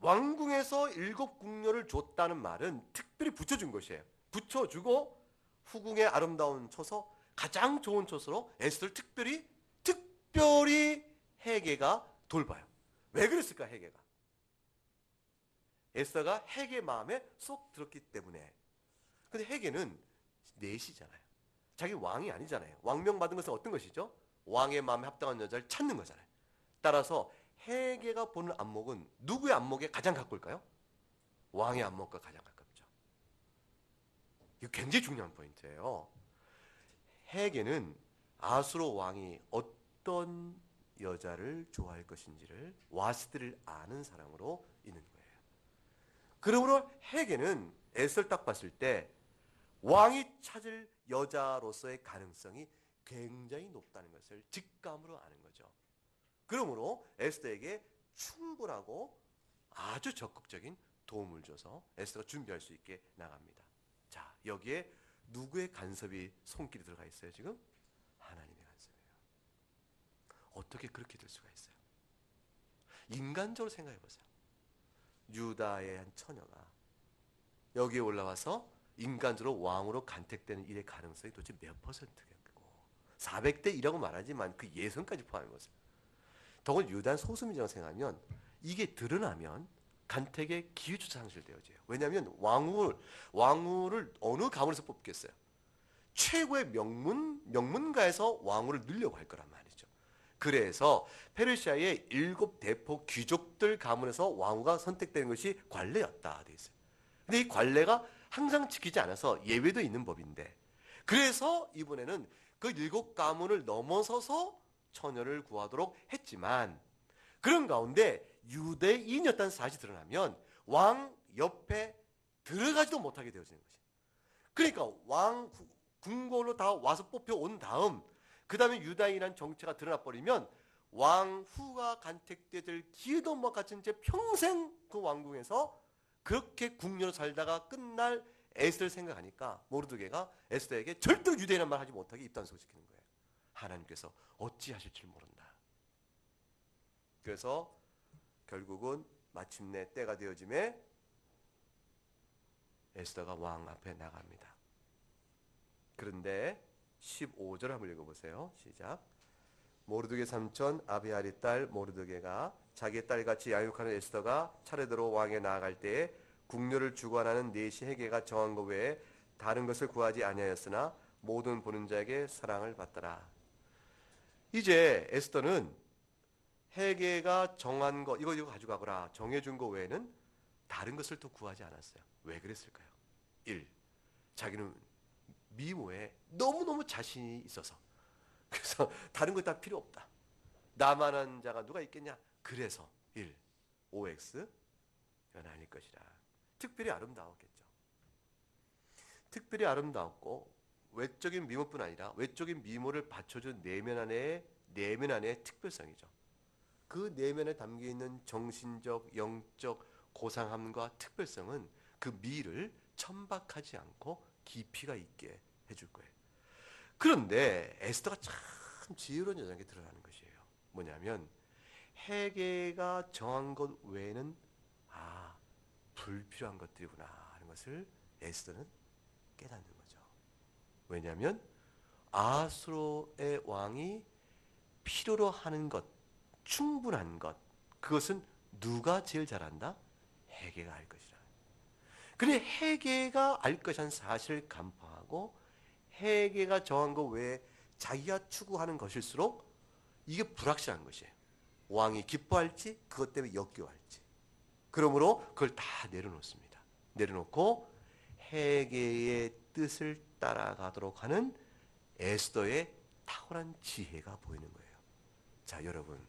왕궁에서 7궁녀를 줬다는 말은 특별히 붙여준 것이에요. 붙여주고 후궁의 아름다운 처소, 가장 좋은 처소로 에스더를 특별히 헤게가 돌봐요. 왜 그랬을까? 헤게가 에스더가 헤게 마음에 쏙 들었기 때문에. 근데 헤게는 넷이잖아요. 자기 왕이 아니잖아요. 왕명 받은 것은 어떤 것이죠? 왕의 마음에 합당한 여자를 찾는 거잖아요. 따라서 헤게가 보는 안목은 누구의 안목에 가장 가까울까요? 왕의 안목과 가장 가깝죠. 이거 굉장히 중요한 포인트예요. 헤게는 아수르 왕이 어떤 여자를 좋아할 것인지를 와스들을 아는 사람으로 있는 거예요. 그러므로 헤게는 에스더를 딱 봤을 때 왕이 찾을 여자로서의 가능성이 굉장히 높다는 것을 직감으로 아는 거죠. 그러므로 에스더에게 충분하고 아주 적극적인 도움을 줘서 에스더가 준비할 수 있게 나갑니다. 자, 여기에 누구의 간섭이 손길이 들어가 있어요 지금? 하나님의 간섭이에요. 어떻게 그렇게 될 수가 있어요? 인간적으로 생각해 보세요. 유다의 한 처녀가 여기에 올라와서 인간적으로 왕으로 간택되는 일의 가능성이 도대체 몇 퍼센트겠고, 400대 1이라고 말하지만 그 예선까지 포함해보세요. 더군 유다는 소수민이라고 생각하면 이게 드러나면 간택의 기회조차 상실되어져요. 왜냐하면 왕후를 어느 가문에서 뽑겠어요? 최고의 명문가에서 왕후를 늘려고 할 거란 말이죠. 그래서 페르시아의 7대포 귀족들 가문에서 왕후가 선택되는 것이 관례였다 돼 있어요. 근데 이 관례가 항상 지키지 않아서 예외도 있는 법인데, 그래서 이번에는 그 7가문을 넘어서서 처녀를 구하도록 했지만, 그런 가운데 유대인이었다는 사실이 드러나면 왕 옆에 들어가지도 못하게 되어지는 것이에요. 그러니까 왕 궁궐로 다 와서 뽑혀온 다음 그 다음에 유다인이라는 정체가 드러나 버리면 왕후가 간택될 기회도 못 갖춘 채 평생 그 왕궁에서 그렇게 궁녀로 살다가 끝날 에스더를 생각하니까 모르드게가 에스더에게 절대로 유대인이라는 말 하지 못하게 입단속시키는 거예요. 하나님께서 어찌하실 줄 모른다. 그래서 결국은 마침내 때가 되어짐에 에스더가 왕 앞에 나갑니다. 그런데 15절 한번 읽어보세요. 시작. 모르드게 삼촌 아비알의 딸 모르드게가 자기의 딸같이 양육하는 에스더가 차례대로 왕에 나아갈 때에 궁녀를 주관하는 넷이 헤게가 정한 것 외에 다른 것을 구하지 아니하였으나 모든 보는 자에게 사랑을 받더라. 이제 에스더는 헤게가 정한 것, 이거 가져가거라 정해준 것 외에는 다른 것을 또 구하지 않았어요. 왜 그랬을까요? 1. 자기는 미모에 너무너무 자신이 있어서, 그래서 다른 거 다 필요 없다. 나만한 자가 누가 있겠냐? 그래서 1. OX 이건 아닐 것이라. 특별히 아름다웠겠죠. 특별히 아름다웠고 외적인 미모뿐 아니라 외적인 미모를 받쳐준 내면 안의 특별성이죠. 그 내면에 담겨 있는 정신적, 영적 고상함과 특별성은 그 미를 천박하지 않고 깊이가 있게 해줄 거예요. 그런데 에스더가 참 지혜로운 여자에게 드러나는 것이에요. 뭐냐면 헤게가 정한 것 외에는 불필요한 것들이구나 하는 것을 에스더는 깨닫는 거죠. 왜냐하면 아수르의 왕이 필요로 하는 것, 충분한 것, 그것은 누가 제일 잘한다? 헤게가 알 것이라. 그래 헤게가 알 것이란 사실을 간파하고 헤게가 정한 것 외에 자기가 추구하는 것일수록 이게 불확실한 것이에요. 왕이 기뻐할지 그것 때문에 역겨워할지. 그러므로 그걸 다 내려놓습니다. 내려놓고 헤게의 뜻을 따라가도록 하는 에스더의 탁월한 지혜가 보이는 거예요. 자, 여러분.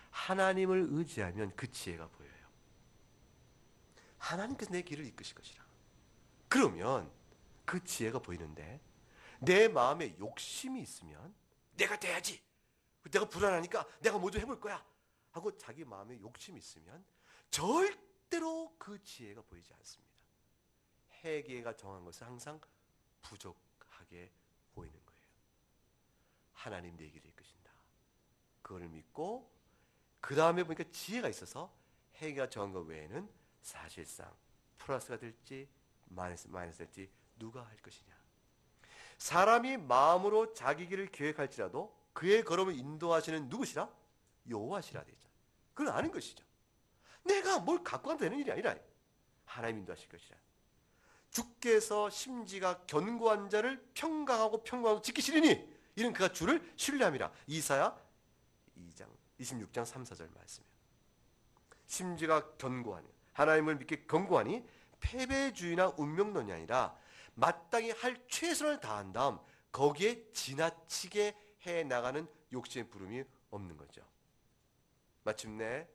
하나님을 의지하면 그 지혜가 보여요. 하나님께서 내 길을 이끄실 것이라. 그러면 그 지혜가 보이는데 내 마음에 욕심이 있으면 내가 돼야지. 내가 불안하니까 내가 먼저 해볼 거야. 하고 자기 마음에 욕심이 있으면 절대로 그 지혜가 보이지 않습니다. 헤게가 정한 것은 항상 부족하게 보이는 거예요. 하나님 내 길을 이끄신다. 그걸 믿고 그 다음에 보니까 지혜가 있어서 헤게가 정한 것 외에는 사실상 플러스가 될지 마이너스 될지 누가 할 것이냐. 사람이 마음으로 자기 길을 계획할지라도 그의 걸음을 인도하시는 누구시라? 여호와시라 되죠. 그걸 아는 것이죠. 내가 뭘 갖고 가면 되는 일이 아니라 하나님 인도하실 것이라. 주께서 심지가 견고한 자를 평강하고 지키시리니 이는 그가 주를 신뢰함이라. 이사야 26장 3, 4절 말씀이에요. 심지가 견고하니 하나님을 믿게 견고하니 패배주의나 운명론이 아니라 마땅히 할 최선을 다한 다음 거기에 지나치게 해나가는 욕심의 부름이 없는 거죠. 마침내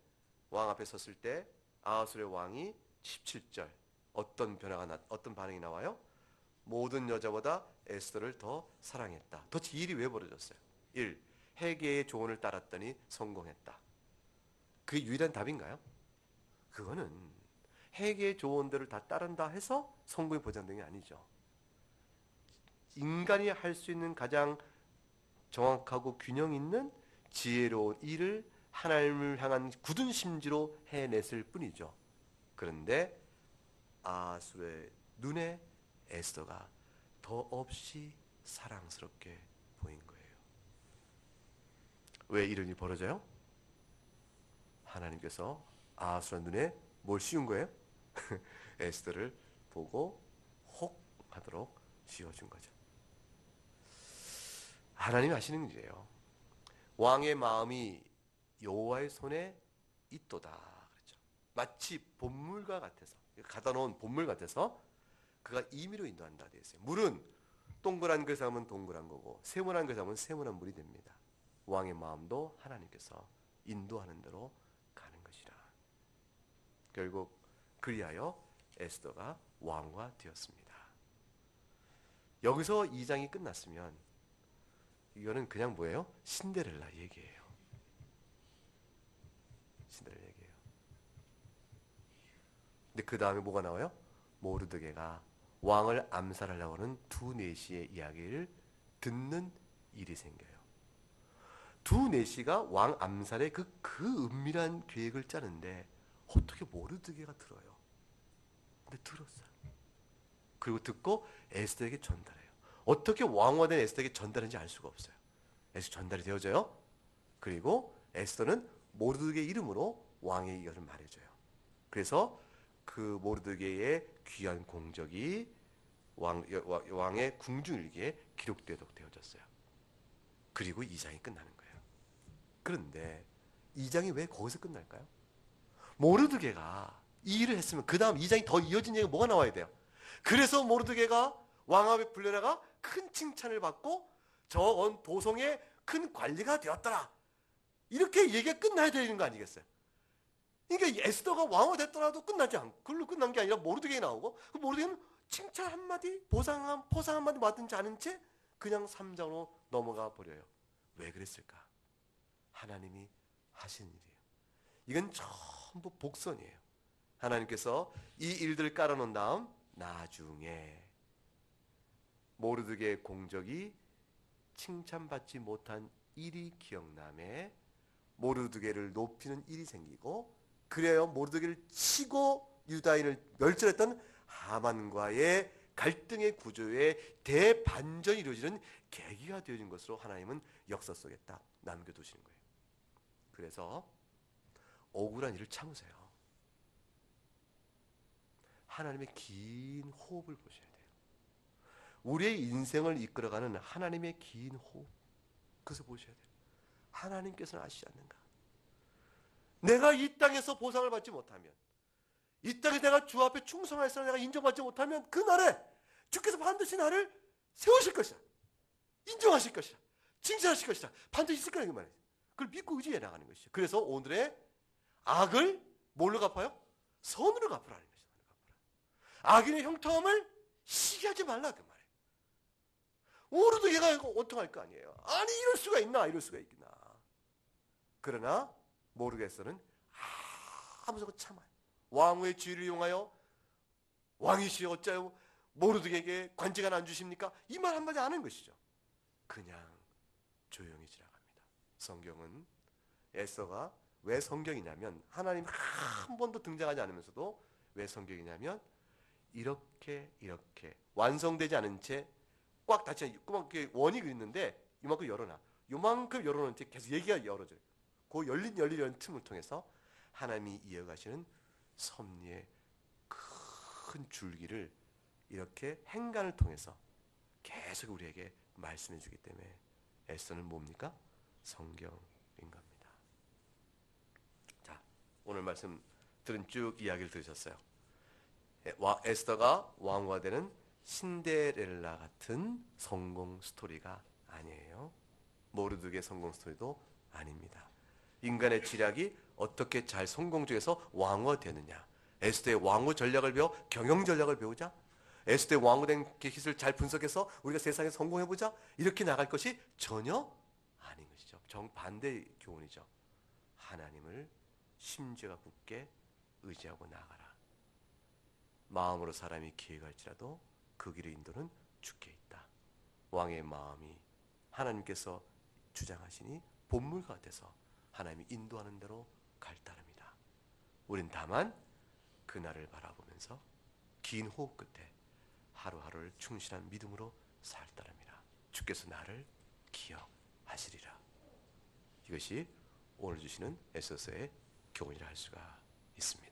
왕 앞에 섰을 때 아하술의 왕이 17절 어떤 반응이 나와요? 모든 여자보다 에스더를 더 사랑했다. 도대체 이 일이 왜 벌어졌어요? 1. 헤게의 조언을 따랐더니 성공했다. 그게 유일한 답인가요? 그거는 헤게의 조언들을 다 따른다 해서 성공이 보장된 게 아니죠. 인간이 할 수 있는 가장 정확하고 균형 있는 지혜로운 일을 하나님을 향한 굳은 심지로 해냈을 뿐이죠. 그런데 아하술의 눈에 에스더가 더없이 사랑스럽게 보인 거예요. 왜 이런 일이 벌어져요? 하나님께서 아하술의 눈에 뭘 씌운 거예요? 에스더를 보고 혹 하도록 씌워준 거죠. 하나님이 하시는 일이에요. 왕의 마음이 여호와의 손에 있도다 그랬죠. 마치 본물과 같아서 갖다 놓은 본물 같아서 그가 임의로 인도한다 되어 있어요. 물은 동그란 것을 하면 동그란 거고 세모난 것을 하면 세모난 물이 됩니다. 왕의 마음도 하나님께서 인도하는 대로 가는 것이라. 결국 그리하여 에스더가 왕과 되었습니다. 여기서 2장이 끝났으면 이거는 그냥 뭐예요? 신데렐라 얘기예요. 신데렐라 얘기예요. 근데 그 다음에 뭐가 나와요? 모르드게가 왕을 암살하려고 하는 두 내시의 이야기를 듣는 일이 생겨요. 두 내시가 왕 암살의 그 은밀한 계획을 짜는데 어떻게 모르드게가 들어요? 근데 들었어요. 그리고 듣고 에스더에게 전달해요. 어떻게 왕화된 에스더에게 전달했는지 알 수가 없어요. 에스더 전달이 되어져요. 그리고 에스더는 모르드게 이름으로 왕의 이것을 말해줘요. 그래서 그 모르드게의 귀한 공적이 왕의 궁중일기에 기록되도록 되어졌어요. 그리고 2장이 끝나는 거예요. 그런데 2장이 왜 거기서 끝날까요? 모르드게가 이 일을 했으면 그 다음 2장이 더 이어진 얘기가 뭐가 나와야 돼요? 그래서 모르드게가 왕 앞에 불려다가 큰 칭찬을 받고 저 온 도성의 큰 관리가 되었더라. 이렇게 얘기가 끝나야 되는 거 아니겠어요? 그러니까 에스더가 왕이 됐더라도 끝나지 않고 그걸로 끝난 게 아니라 모르드게가 나오고 그 모르드게는 칭찬 한마디, 포상 한마디 받은지 않은 채 그냥 3장으로 넘어가 버려요. 왜 그랬을까? 하나님이 하신 일이에요. 이건 전부 복선이에요. 하나님께서 이 일들을 깔아놓은 다음 나중에 모르드게의 공적이 칭찬받지 못한 일이 기억남에 모르드게를 높이는 일이 생기고, 그래요 모르드게를 치고 유다인을 멸절했던 하만과의 갈등의 구조에 대반전이 이루어지는 계기가 되어진 것으로 하나님은 역사 속에 딱 남겨두시는 거예요. 그래서 억울한 일을 참으세요. 하나님의 긴 호흡을 보셔야 돼요. 우리의 인생을 이끌어가는 하나님의 긴 호흡, 그것을 보셔야 돼요. 하나님께서는 아시지 않는가? 내가 이 땅에서 보상을 받지 못하면, 이 땅에 내가 주 앞에 충성하여서 내가 인정받지 못하면 그날에 주께서 반드시 나를 세우실 것이다, 인정하실 것이다, 칭찬하실 것이다, 반드시 있을 거라는 말이에요. 그걸 믿고 의지해 나가는 것이죠. 그래서 오늘의 악을 뭘로 갚아요? 선으로 갚으라는 것이죠. 악인의 형통함을 시기하지 말라 그 말이에요. 오늘도 얘가 이거 원통할 거 아니에요. 아니 이럴 수가 있나, 이럴 수가 있나. 그러나 모르겠어는 아무것도 참아요. 왕후의 지위를 이용하여 왕이시여 어짜요 모르드게에게 관직을 안 주십니까? 이 말 한마디 안 한 것이죠. 그냥 조용히 지나갑니다. 성경은 에스더가 왜 성경이냐면, 하나님 한 번도 등장하지 않으면서도 왜 성경이냐면, 이렇게 완성되지 않은 채 꽉 닫힌 요만큼 원이 있는데 이만큼 열어놔. 요만큼 열어놓은 채 계속 얘기가 열어져요. 그 열리는 틈을 통해서 하나님이 이어가시는 섭리의 큰 줄기를 이렇게 행간을 통해서 계속 우리에게 말씀해 주기 때문에 에스더는 뭡니까? 성경인 겁니다. 자, 오늘 말씀 들은 쭉 이야기를 들으셨어요. 에스더가 왕후가 되는 신데렐라 같은 성공 스토리가 아니에요. 모르드게 성공 스토리도 아닙니다. 인간의 지략이 어떻게 잘 성공 중에서 왕후가 되느냐, 에스더의 왕후 전략을 배워 경영 전략을 배우자, 에스더의 왕후된 기술을 잘 분석해서 우리가 세상에 성공해보자, 이렇게 나갈 것이 전혀 아닌 것이죠. 정반대의 교훈이죠. 하나님을 심지어가 굳게 의지하고 나가라. 마음으로 사람이 기획할지라도 그 길의 인도는 주께 있다. 왕의 마음이 하나님께서 주장하시니 본물 같아서 하나님이 인도하는 대로 갈 따릅니다. 우린 다만 그날을 바라보면서 긴 호흡 끝에 하루하루를 충실한 믿음으로 살 따릅니다. 주께서 나를 기억하시리라. 이것이 오늘 주시는 에스더서의 교훈이라 할 수가 있습니다.